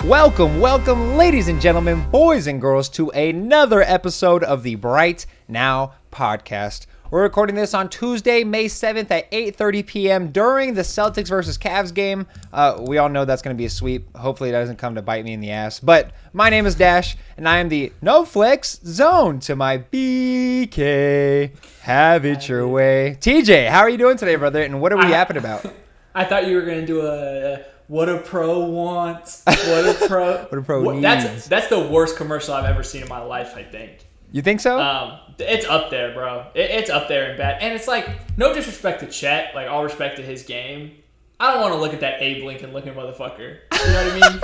Welcome, ladies and gentlemen, boys and girls, to another episode of the Bright Now podcast. We're recording this on Tuesday, May 7th at 8:30 p.m. during the Celtics versus Cavs game. We all know that's going to be a sweep. Hopefully it doesn't come to bite me in the ass. But my name is Dash, and I am the No Flex Zone to my BK. Have it your way. TJ, how are you doing today, brother? And what are we yapping about? I thought you were going to do a what a pro wants. What a pro needs. That's the worst commercial I've ever seen in my life, I think. You think so? It's up there, bro. It's up there in bad. And it's like, no disrespect to Chet, like all respect to his game. I don't want to look at that Abe Lincoln looking motherfucker. You know what I mean?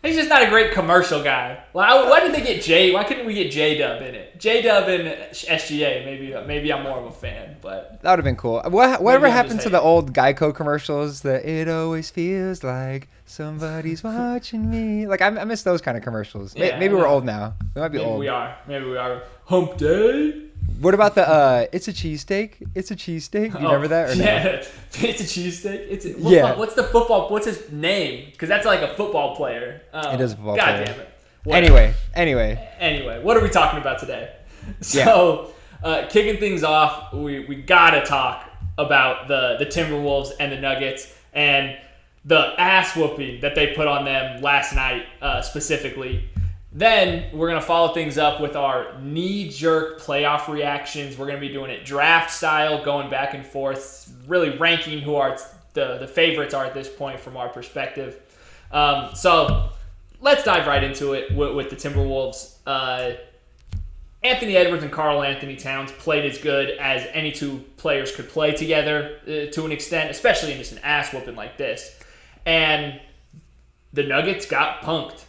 He's just not a great commercial guy. Why did they get J? Why couldn't we get J-Dub in it? J-Dub and SGA. Maybe I'm more of a fan, but that would have been cool. Whatever happened to the old Geico commercials? That it always feels like somebody's watching me. Like I miss those kind of commercials. Yeah, maybe we're old now. We might be old. Maybe we are. Hump day. What about the it's a cheesesteak? It's a cheesesteak. You remember that or no? Yeah, it's a cheesesteak. What's the football? What's his name? Because that's like a football player. It is a football player. God damn it. Anyway, what are we talking about today? So, kicking things off, we gotta talk about the Timberwolves and the Nuggets and the ass whooping that they put on them last night, specifically. Then we're going to follow things up with our knee-jerk playoff reactions. We're going to be doing it draft style, going back and forth, really ranking who the favorites are at this point from our perspective. So let's dive right into it with the Timberwolves. Anthony Edwards and Karl Anthony Towns played as good as any two players could play together to an extent, especially in just an ass-whooping like this. And the Nuggets got punked.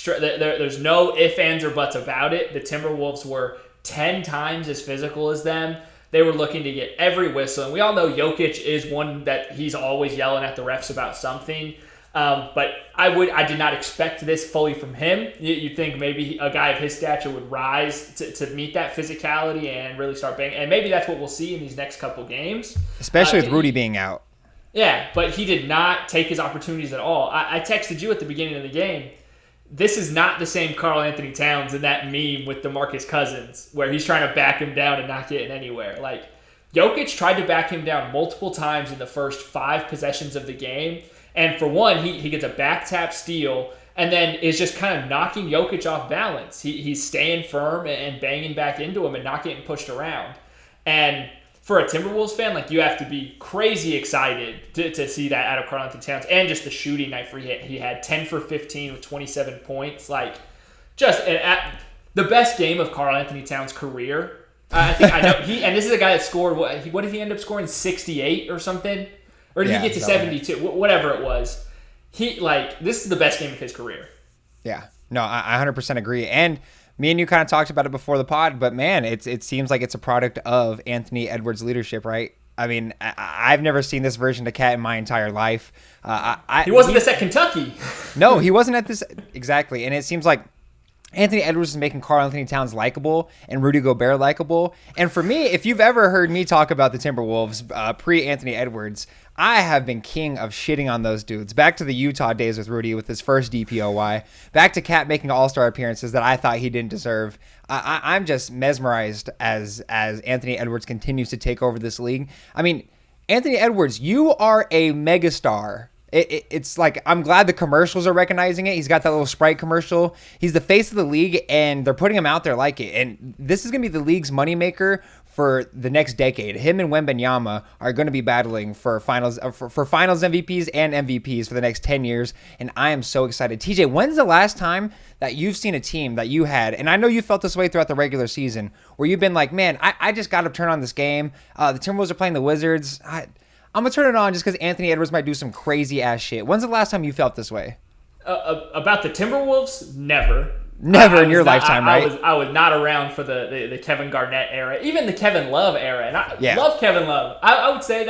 There's no ifs, ands, or buts about it. The Timberwolves were 10 times as physical as them. They were looking to get every whistle. And we all know Jokic is one that he's always yelling at the refs about something. But I did not expect this fully from him. You'd think maybe a guy of his stature would rise to meet that physicality and really start banging. And maybe that's what we'll see in these next couple games. Especially with Rudy being out. Yeah, but he did not take his opportunities at all. I texted you at the beginning of the game. This is not the same Karl Anthony Towns in that meme with DeMarcus Cousins where he's trying to back him down and not getting anywhere. Like, Jokic tried to back him down multiple times in the first 5 possessions of the game. And for one, he gets a back tap steal and then is just kind of knocking Jokic off balance. He's staying firm and banging back into him and not getting pushed around. And for a Timberwolves fan, like, you have to be crazy excited to see that out of Karl Anthony Towns, and just the shooting night he had 10 for 15 with 27 points. Like, just the best game of Karl Anthony Towns' career. I know and this is a guy that scored what did he end up scoring, 68 or something, or did he get to 72? Right. Whatever it was. This is the best game of his career. Yeah, no, I 100% agree. And me and you kind of talked about it before the pod, but man, it seems like it's a product of Anthony Edwards' leadership, right? I mean, I've never seen this version of Cat in my entire life. He wasn't this at Kentucky. No, he wasn't at this. Exactly. And it seems like Anthony Edwards is making Karl Anthony Towns likable and Rudy Gobert likable. And for me, if you've ever heard me talk about the Timberwolves pre-Anthony Edwards, I have been king of shitting on those dudes. Back to the Utah days with Rudy with his first DPOY. Back to Cat making all-star appearances that I thought he didn't deserve. I'm just mesmerized as Anthony Edwards continues to take over this league. I mean, Anthony Edwards, you are a megastar. It's like, I'm glad the commercials are recognizing it. He's got that little Sprite commercial. He's the face of the league, and they're putting him out there like it. And this is going to be the league's moneymaker for the next decade. Him and Wembanyama are going to be battling for finals MVPs and MVPs for the next 10 years, and I am so excited. TJ, when's the last time that you've seen a team that you had, and I know you felt this way throughout the regular season, where you've been like, man, I just got to turn on this game. The Timberwolves are playing the Wizards. I'm going to turn it on just because Anthony Edwards might do some crazy-ass shit. When's the last time you felt this way? About the Timberwolves? Never. Never in your lifetime, right? I was not around for the Kevin Garnett era, even the Kevin Love era, and I love Kevin Love. I would say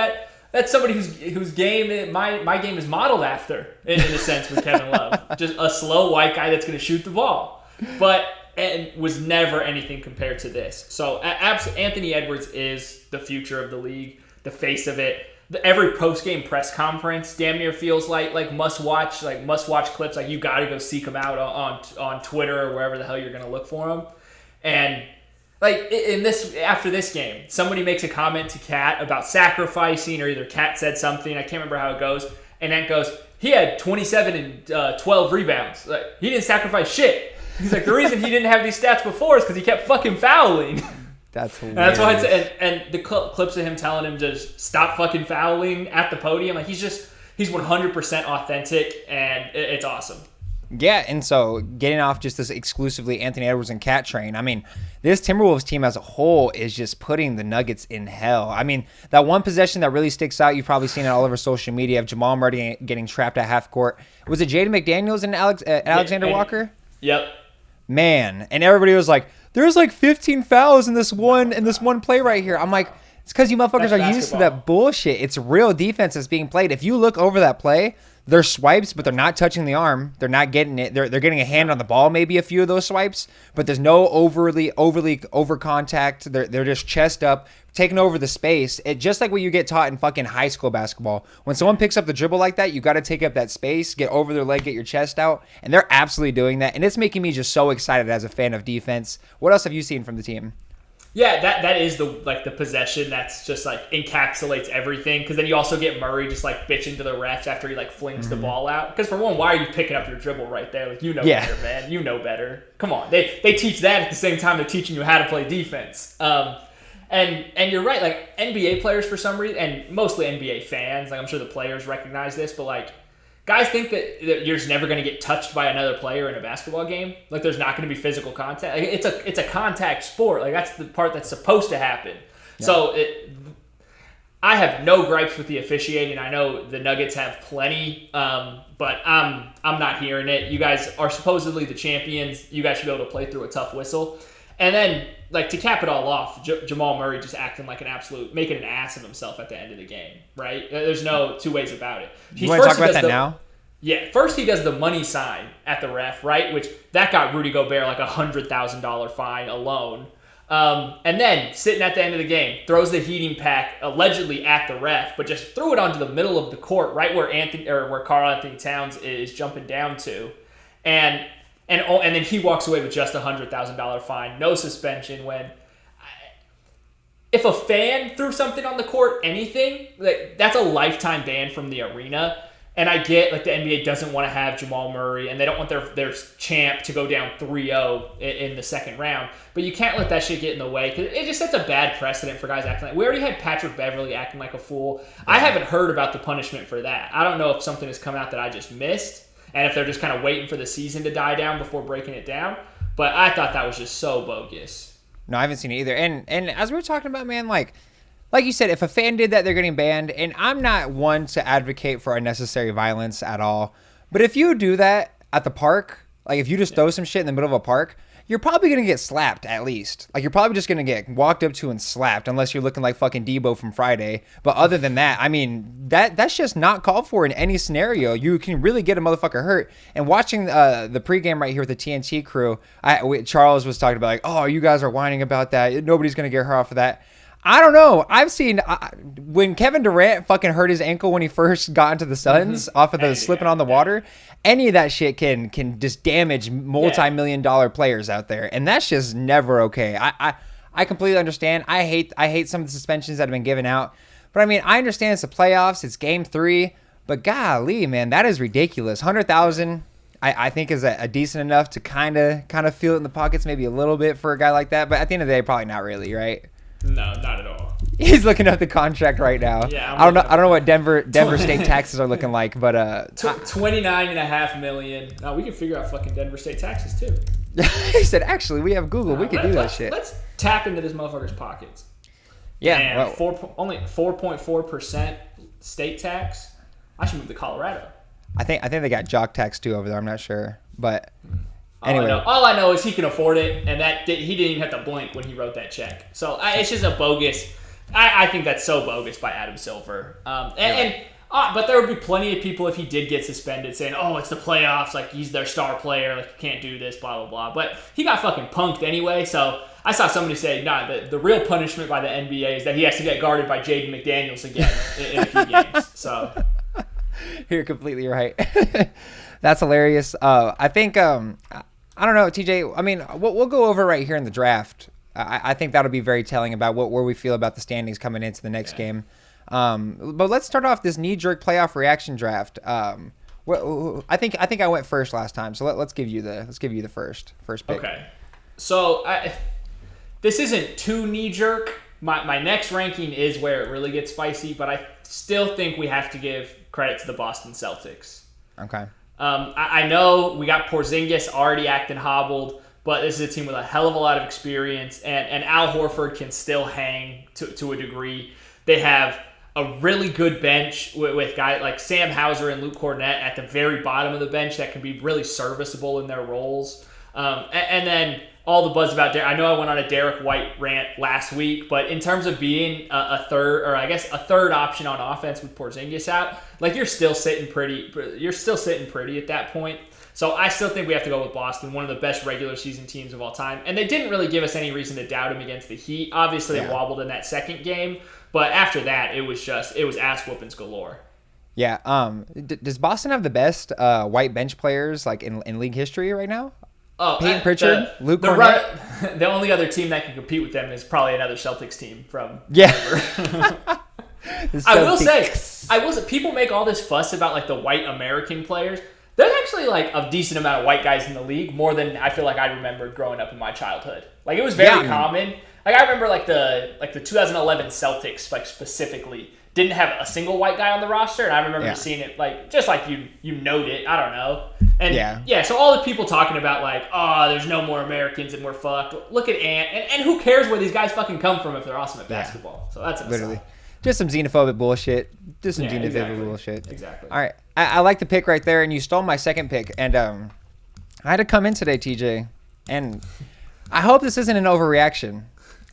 that's somebody whose game my game is modeled after in a sense with Kevin Love, just a slow white guy that's going to shoot the ball, and was never anything compared to this. So Anthony Edwards is the future of the league, the face of it. every post-game press conference damn near feels like must-watch clips. Like, you got to go seek them out on Twitter or wherever the hell you're going to look for them. And like after this game, somebody makes a comment to Cat about sacrificing, or either Cat said something. I can't remember how it goes. And Ant goes, he had 27 and 12 rebounds. Like, he didn't sacrifice shit. He's like, the reason he didn't have these stats before is because he kept fucking fouling. That's hilarious. And that's why and the clips of him telling him to just stop fucking fouling at the podium, like, he's 100% authentic, and it's awesome. Yeah, and so getting off just this exclusively Anthony Edwards and Cat train, I mean, this Timberwolves team as a whole is just putting the Nuggets in hell. I mean, that one possession that really sticks out, you've probably seen it all over social media, of Jamal Murray getting trapped at half court. Was it Jaden McDaniels and Alexander Walker? Yep. Man, and everybody was like, there's like 15 fouls in this one play right here. I'm like, it's because you motherfuckers are used to that bullshit. It's real defense that's being played. If you look over that play, they're swipes, but they're not touching the arm. They're not getting it. They're getting a hand on the ball, maybe a few of those swipes, but there's no overly over contact. They're just chest up, taking over the space. It just like what you get taught in fucking high school basketball. When someone picks up the dribble like that, you got to take up that space, get over their leg, get your chest out, and they're absolutely doing that. And it's making me just so excited as a fan of defense. What else have you seen from the team? Yeah, that is the possession that's just like encapsulates everything. Because then you also get Murray just like bitching to the refs after he like flings the ball out. Because for one, why are you picking up your dribble right there? Like, you know better, man. You know better. Come on, they teach that at the same time they're teaching you how to play defense. And you're right. Like, NBA players for some reason, and mostly NBA fans, like, I'm sure the players recognize this, but like, guys think that you're just never going to get touched by another player in a basketball game. Like, there's not going to be physical contact. Like, it's a contact sport. Like, that's the part that's supposed to happen. Yeah. So I have no gripes with the officiating. I know the Nuggets have plenty, but I'm not hearing it. You guys are supposedly the champions. You guys should be able to play through a tough whistle. And then, like, to cap it all off, Jamal Murray just acting like making an ass of himself at the end of the game, right? There's no two ways about it. You want to talk about that now? Yeah, first he does the money sign at the ref, right? Which, that got Rudy Gobert like $100,000 fine alone. And then, sitting at the end of the game, throws the heating pack allegedly at the ref, but just threw it onto the middle of the court, right where Karl Anthony Towns is jumping down to. And then he walks away with just $100,000 fine, no suspension. If a fan threw something on the court, anything, like, that's a lifetime ban from the arena. And I get, like, the NBA doesn't want to have Jamal Murray, and they don't want their champ to go down 3-0 in the second round. But you can't let that shit get in the way, because it just sets a bad precedent for guys acting like... We already had Patrick Beverley acting like a fool. Yeah. I haven't heard about the punishment for that. I don't know if something has come out that I just missed, and if they're just kind of waiting for the season to die down before breaking it down. But I thought that was just so bogus. No, I haven't seen it either. And as we were talking about, man, like you said, if a fan did that, they're getting banned. And I'm not one to advocate for unnecessary violence at all. But if you do that at the park, like if you just throw some shit in the middle of a park, you're probably going to get slapped at least. Like, you're probably just going to get walked up to and slapped, unless you're looking like fucking Debo from Friday. But other than that, I mean, that's just not called for in any scenario. You can really get a motherfucker hurt. And watching the pregame right here with the TNT crew, Charles was talking about, like, oh, you guys are whining about that. Nobody's going to get hurt off of that. I don't know. I've seen when Kevin Durant fucking hurt his ankle when he first got into the Suns off of the slipping on the water. Any of that shit can just damage multi-million-dollar players out there, and that's just never okay. I completely understand. I hate some of the suspensions that have been given out, but I mean, I understand it's the playoffs, it's Game 3, but golly, man, that is ridiculous. 100,000. I think is a decent enough to kind of feel it in the pockets, maybe a little bit for a guy like that, but at the end of the day, probably not really, right? No, not at all. He's looking at the contract right now. Yeah, I don't know what Denver state taxes are looking like, but $29.5 million. No, we can figure out fucking Denver state taxes too. He said, actually, we have Google. We can do that shit. Let's tap into this motherfucker's pockets. Yeah, and only 4.4% state tax. I should move to Colorado. I think they got jock tax too over there. I'm not sure, but. Anyway. All I know is he can afford it, and that he didn't even have to blink when he wrote that check. So it's just a bogus. I think that's so bogus by Adam Silver. And But there would be plenty of people if he did get suspended saying, "Oh, it's the playoffs. Like he's their star player. Like you can't do this." Blah blah blah. But he got fucking punked anyway. So I saw somebody say, "Nah, the real punishment by the NBA is that he has to get guarded by Jaden McDaniels again in a few games." So you're completely right. That's hilarious. I think I don't know, TJ. I mean, we'll go over right here in the draft. I think that'll be very telling about where we feel about the standings coming into the next game. But let's start off this knee-jerk playoff reaction draft. I think I went first last time, so let's give you the first pick. Okay. So this isn't too knee-jerk. My next ranking is where it really gets spicy, but I still think we have to give credit to the Boston Celtics. Okay. I know we got Porzingis already acting hobbled, but this is a team with a hell of a lot of experience, and Al Horford can still hang to a degree. They have a really good bench with guys like Sam Hauser and Luke Cornett at the very bottom of the bench that can be really serviceable in their roles. And then all the buzz about Derek. I know I went on a Derek White rant last week, but in terms of being a third option on offense with Porzingis out, like you're still sitting pretty at that point. So I still think we have to go with Boston, one of the best regular season teams of all time. And they didn't really give us any reason to doubt him against the Heat. Obviously, they wobbled in that second game, but after that, it was ass whoopings galore. Yeah. Does Boston have the best white bench players like in league history right now? Peyton Pritchard, Luke Cornett. The only other team that can compete with them is probably another Celtics team from Denver. I will say, people make all this fuss about like the white American players. There's actually like a decent amount of white guys in the league, more than I feel like I remembered growing up in my childhood. Like it was very common. Like I remember like the 2011 Celtics like specifically didn't have a single white guy on the roster, and I remember seeing it like just like you note it. I don't know. And so all the people talking about like, oh, there's no more Americans and we're fucked. Look at Ant, and who cares where these guys fucking come from if they're awesome at basketball? So that's literally just some xenophobic bullshit. Bullshit. Exactly. All right, I like the pick right there, and you stole my second pick. And I had to come in today, TJ, and I hope this isn't an overreaction.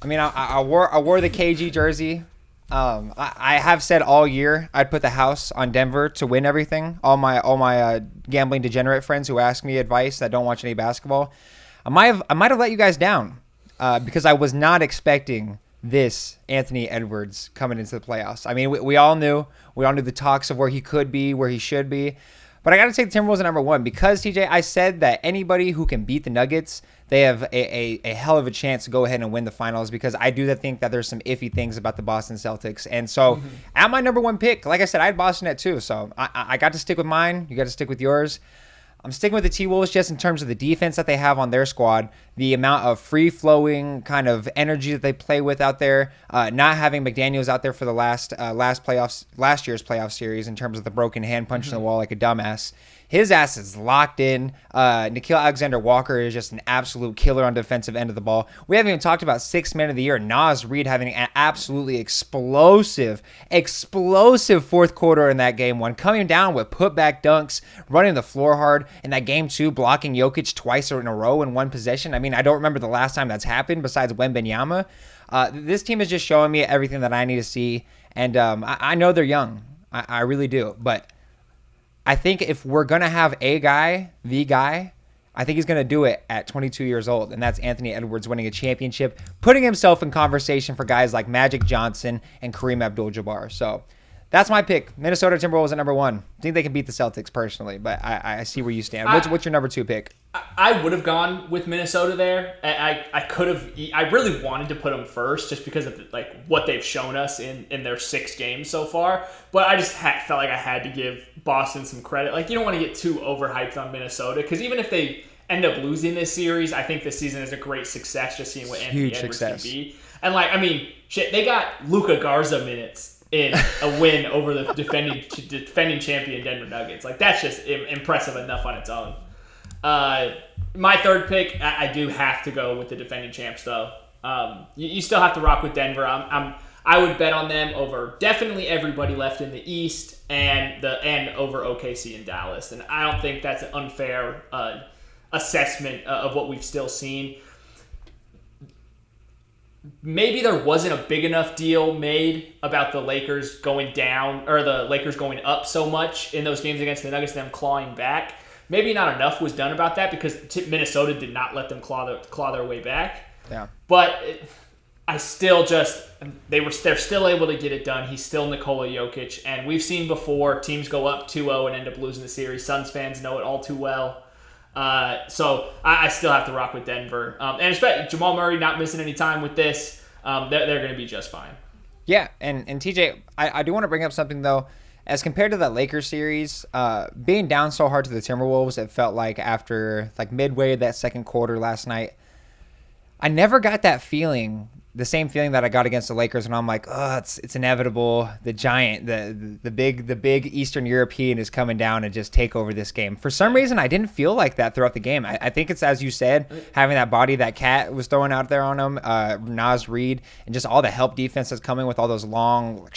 I mean, I wore the KG jersey. I have said all year I'd put the house on Denver to win everything. All my gambling degenerate friends who ask me advice that don't watch any basketball, I might have let you guys down because I was not expecting this Anthony Edwards coming into the playoffs. I mean, we all knew the talks of where he could be, where he should be. But I got to take the Timberwolves at number one because, TJ, I said that anybody who can beat the Nuggets, they have a hell of a chance to go ahead and win the finals because I do think that there's some iffy things about the Boston Celtics. And so at my number one pick, like I said, I had Boston at 2. So I got to stick with mine. You got to stick with yours. I'm sticking with the T-Wolves just in terms of the defense that they have on their squad, the amount of free-flowing kind of energy that they play with out there, not having McDaniels out there for the last year's playoff series in terms of the broken hand punching the wall like a dumbass. His ass is locked in. Nickeil Alexander-Walker is just an absolute killer on the defensive end of the ball. We haven't even talked about Sixth Man of the Year, Naz Reid, having an absolutely explosive fourth quarter in that game one, coming down with putback dunks, running the floor hard. In that game two, blocking Jokic twice in a row in one possession. I mean, I don't remember the last time that's happened besides Wembanyama. This team is just showing me everything that I need to see. And I know they're young. I really do. But I think if we're going to have the guy, I think he's going to do it at 22 years old, and that's Anthony Edwards winning a championship, putting himself in conversation for guys like Magic Johnson and Kareem Abdul-Jabbar. So that's my pick. Minnesota Timberwolves at number one. I think they can beat the Celtics personally, but I see where you stand. What's your number two pick? I would have gont with Minnesota there. I could have. I really wanted to put them first just because of what they've shown us in their 6 games so far. But I just felt like I had to give Boston some credit. Like, you don't want to get too overhyped on Minnesota because even if they end up losing this series, I think this season is a great success just seeing what Anthony Edwards can be. And they got Luka Garza minutes in a win over the defending champion Denver Nuggets. Like, that's just impressive enough on its own. My third pick, I do have to go with the defending champs, though. You still have to rock with Denver. I would bet on them over definitely everybody left in the East and over OKC and Dallas. And I don't think that's an unfair assessment of what we've still seen. maybe there wasn't a big enough deal made about the Lakers going down or the Lakers going up so much in those games against the Nuggets, them clawing back. Maybe not enough was done about that because Minnesota did not let them claw their way back. Yeah. But I still they're still able to get it done. He's still Nikola Jokic, and we've seen before teams go up 2-0 and end up losing the series. Suns fans know it all too well. So I still have to rock with Denver. And especially Jamal Murray not missing any time with this. They're going to be just fine. Yeah, and TJ, I do want to bring up something, though. As compared to that Lakers series, being down so hard to the Timberwolves, it felt like after midway of that second quarter last night, I never got that feeling, the same feeling that I got against the Lakers, and I'm like, oh, it's inevitable. The giant, the big Eastern European is coming down and just take over this game. For some reason, I didn't feel like that throughout the game. I think it's, as you said, having that body that Cat was throwing out there on him, Naz Reid, and just all the help defense that's coming with all those long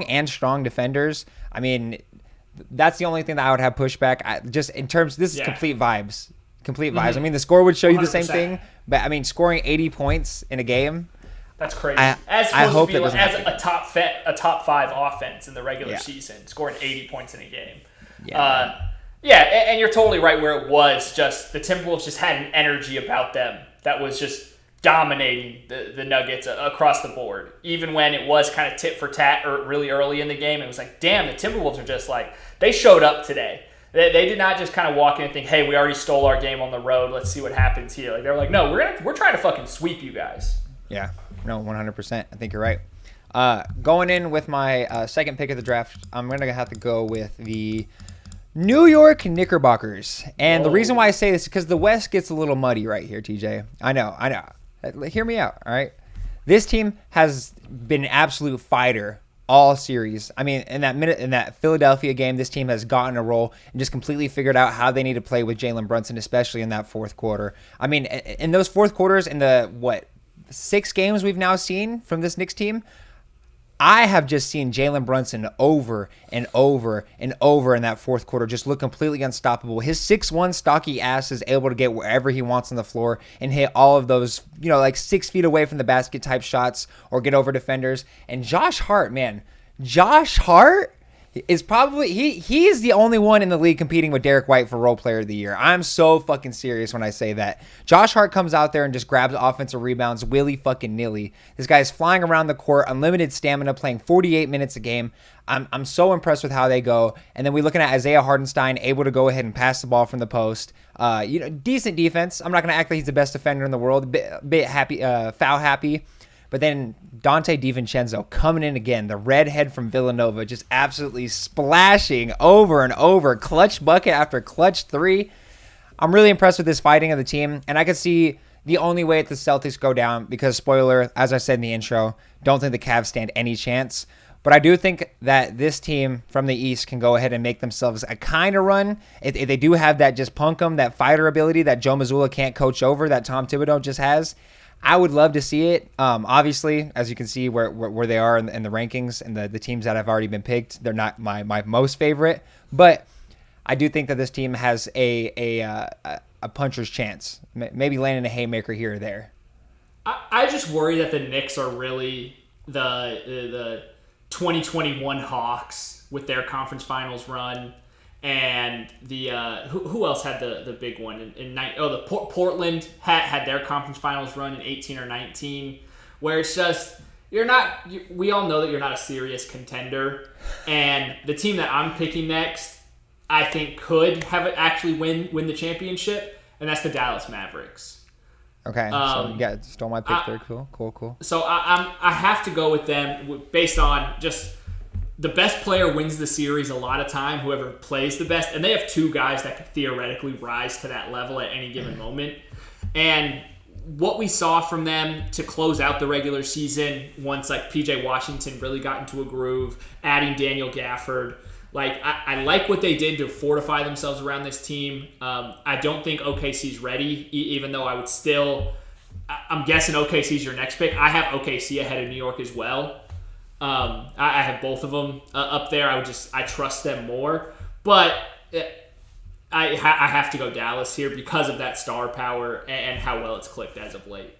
and strong defenders. I mean, that's the only thing that I would have pushback. Just in terms, this is complete vibes. Complete vibes. I mean, the score would show you the same 100%. thing, but I mean, scoring 80 points in a game. That's crazy. I hope to be that as a top 5 offense in the regular season, scoring 80 points in a game. And you're totally right where it was. Just the Timberwolves just had an energy about them that was just dominating the Nuggets across the board. Even when it was kind of tit for tat or really early in the game, it was like, damn, the Timberwolves are just like, they showed up today. They did not just kind of walk in and think, hey, we already stole our game on the road. Let's see what happens here. Like, they were like, no, we're trying to fucking sweep you guys. Yeah, no, 100%. I think you're right. Going in with my second pick of the draft, I'm going to have to go with the New York Knickerbockers. And the reason why I say this is because the West gets a little muddy right here, TJ. I know. Hear me out, all right? This team has been an absolute fighter all series. I mean, in that Philadelphia game, this team has gotten a roll and just completely figured out how they need to play with Jalen Brunson, especially in that fourth quarter. I mean, in those fourth quarters, in the 6 games we've now seen from this Knicks team, I have just seen Jalen Brunson over and over and over in that fourth quarter just look completely unstoppable. His 6'1" stocky ass is able to get wherever he wants on the floor and hit all of those, 6 feet away from the basket type shots or get over defenders. And Josh Hart is probably he is the only one in the league competing with Derek White for role player of the year. I'm so fucking serious when I say that. Josh Hart comes out there and just grabs offensive rebounds willy fucking nilly. This guy is flying around the court, unlimited stamina, playing 48 minutes a game. I'm so impressed with how they go. And then we're looking at Isaiah Hartenstein, able to go ahead and pass the ball from the post. Decent defense. I'm not going to act like he's the best defender in the world. Bit happy, foul happy. But then Dante DiVincenzo coming in again, the redhead from Villanova, just absolutely splashing over and over, clutch bucket after clutch 3. I'm really impressed with this fighting of the team, and I could see the only way that the Celtics go down because, spoiler, as I said in the intro, don't think the Cavs stand any chance. But I do think that this team from the East can go ahead and make themselves a kind of run. If they do have that just punk 'em, that fighter ability that Joe Mazzulla can't coach over, that Tom Thibodeau just has, I would love to see it. Obviously, as you can see where they are in the rankings and the teams that have already been picked, they're not my most favorite. But I do think that this team has a puncher's chance, maybe landing a haymaker here or there. I just worry that the Knicks are really the 2021 Hawks with their conference finals run. And the who else had the big one Portland had their conference finals run in 18 or 19, where it's just we all know that you're not a serious contender, and the team that I'm picking next, I think could have it actually win the championship, and that's the Dallas Mavericks. Okay, so you stole my pick there. Cool. So I have to go with them based on just. The best player wins the series a lot of time, whoever plays the best. And they have 2 guys that could theoretically rise to that level at any given moment. And what we saw from them to close out the regular season, once PJ Washington really got into a groove, adding Daniel Gafford, I like what they did to fortify themselves around this team. I don't think OKC's ready, even though I would still... I'm guessing OKC's your next pick. I have OKC ahead of New York as well. I have both of them up there. I trust them more, but I have to go Dallas here because of that star power and how well it's clicked as of late.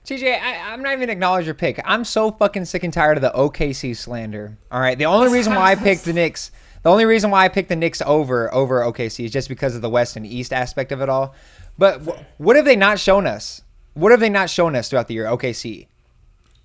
TJ, I'm not even acknowledge your pick. I'm so fucking sick and tired of the OKC slander. All right, the only reason why I picked the Knicks, over OKC is just because of the West and East aspect of it all. But what have they not shown us? What have they not shown us throughout the year? OKC.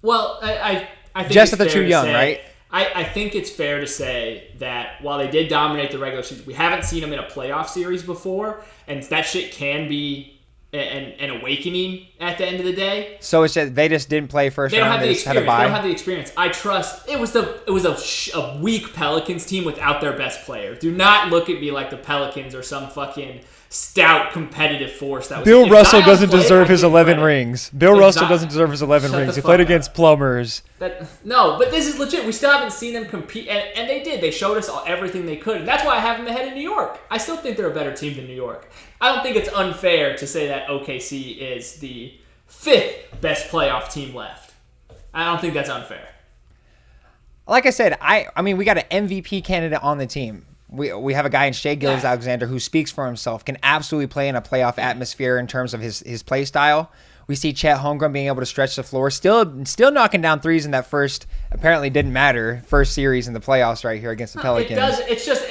Well, I think just that they're too young, right? I think it's fair to say that while they did dominate the regular season, we haven't seen them in a playoff series before, and that shit can be an awakening at the end of the day. So it's just, they just didn't play first round. They don't have the experience. I trust it was a weak Pelicans team without their best player. Do not look at me like the Pelicans are some fucking stout competitive force. That was Bill Russell doesn't deserve his 11 rings. Bill Russell doesn't deserve his 11 rings. He played against plumbers. No, but this is legit. We still haven't seen them compete, and they did. They showed us everything they could, and that's why I have them ahead of New York. I still think they're a better team than New York. I don't think it's unfair to say that OKC is the 5th best playoff team left. I don't think that's unfair. Like I said, I mean, we got an MVP candidate on the team. We have a guy in Shai Gilgeous-Alexander who speaks for himself, can absolutely play in a playoff atmosphere in terms of his play style. We see Chet Holmgren being able to stretch the floor, still knocking down threes in that first series in the playoffs right here against the Pelicans. It does. It's just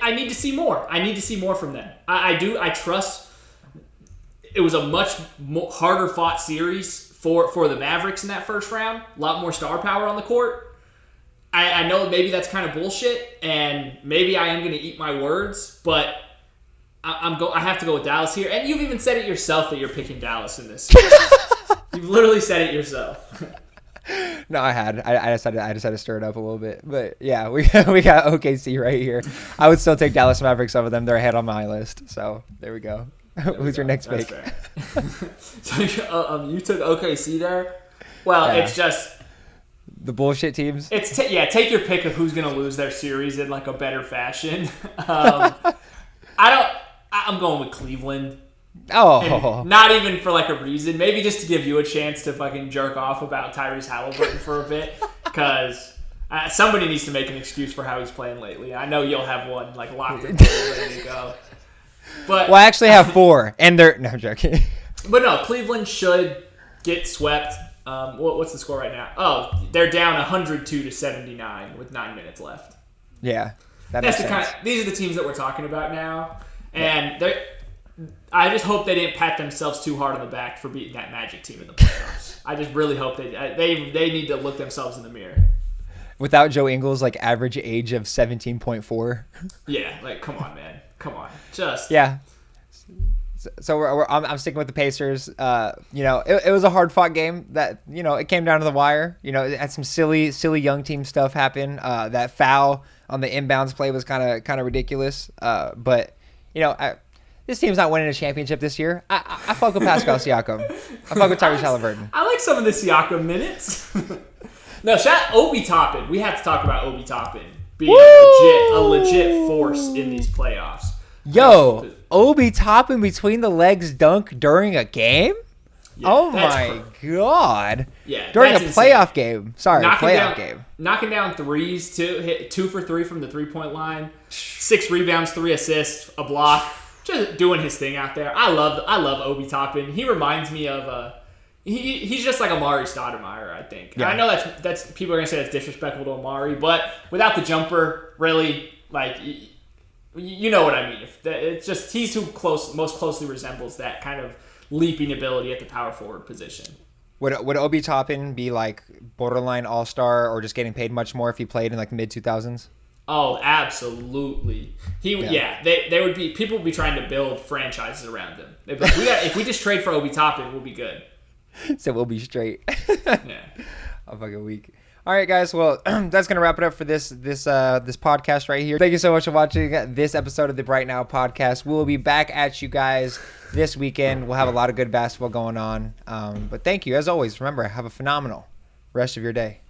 I need to see more. I need to see more from them. I trust. It was a much harder fought series for the Mavericks in that first round. A lot more star power on the court. I know maybe that's kind of bullshit, and maybe I am going to eat my words, but I have to go with Dallas here. And you've even said it yourself that you're picking Dallas in this series. You've literally said it yourself. No, I had. I just had to stir it up a little bit. But yeah, we got OKC right here. I would still take Dallas Mavericks over them. They're ahead on my list. So there we go. Who's your next pick? So you took OKC there? Well, yeah. It's just the bullshit teams. It's take your pick of who's going to lose their series in like a better fashion. I'm going with Cleveland. Oh. And not even for like a reason. Maybe just to give you a chance to fucking jerk off about Tyrese Halliburton for a bit. Because somebody needs to make an excuse for how he's playing lately. I know you'll have one like locked in, ready to go. But I actually have 4. And they're... No, I'm joking. But no, Cleveland should get swept. What's the score right now? Oh, they're down 102-79 with 9 minutes left. Yeah. That's these are the teams that we're talking about now. And I just hope they didn't pat themselves too hard on the back for beating that Magic team in the playoffs. I just really hope they need to look themselves in the mirror. Without Joe Ingles, like average age of 17.4. Yeah, like come on, man, come on, just yeah. So I'm sticking with the Pacers. It was a hard fought game that it came down to the wire. It had some silly young team stuff happen. That foul on the inbounds play was kind of ridiculous. But this team's not winning a championship this year. I fuck with Pascal Siakam. I fuck with Tyrese Halliburton. I like some of the Siakam minutes. No, shout Obi Toppin. We have to talk about Obi Toppin being a legit force in these playoffs. Yo, Obi Toppin between the legs dunk during a game? Yeah, oh my god. Yeah, during a playoff game. Sorry, playoff game. Knocking down threes too. Hit 2 for 3 from the 3-point line. 6 rebounds, 3 assists, a block. Just doing his thing out there. I love Obi Toppin. He reminds me of he's just like Amari Stoudemire, I think. Yeah. I know that's people are gonna say that's disrespectful to Amari, but without the jumper, really, like you know what I mean. It's just he's who most closely resembles that kind of leaping ability at the power forward position. Would Obi Toppin be like borderline all-star or just getting paid much more if he played in like mid 2000s? Oh, absolutely. They would be. People would be trying to build franchises around him. They'd be like, if we just trade for Obi Toppin, we'll be good. So we'll be straight. Yeah, I'm fucking weak. All right, guys. Well, that's gonna wrap it up for this podcast right here. Thank you so much for watching this episode of the Bright Now podcast. We'll be back at you guys this weekend. We'll have a lot of good basketball going on. But thank you, as always. Remember, have a phenomenal rest of your day.